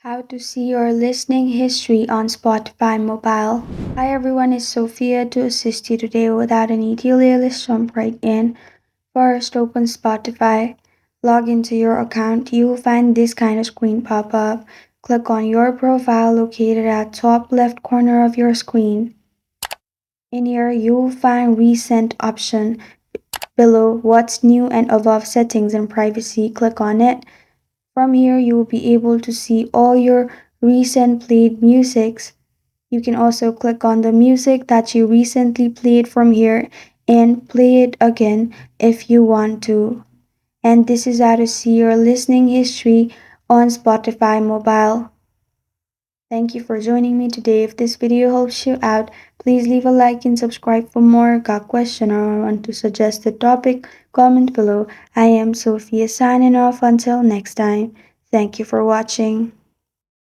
How to see your listening history on Spotify mobile. Hi everyone, it's Sophia to assist you today. Without any delay, let's jump right in. First, open Spotify. Log into your account. You will find this kind of screen pop up. Click on your profile located at top left corner of your screen. In here, you will find recent option. Below what's new and above settings and privacy, click on it. From here, you will be able to see all your recent played musics. You can also click on the music that you recently played from here and play it again if you want to. And this is how to see your listening history on Spotify mobile. Thank you for joining me today. If this video helps you out, please leave a like and subscribe for more. Got a question or want to suggest a topic? Comment below. I am Sophia signing off until next time. Thank you for watching.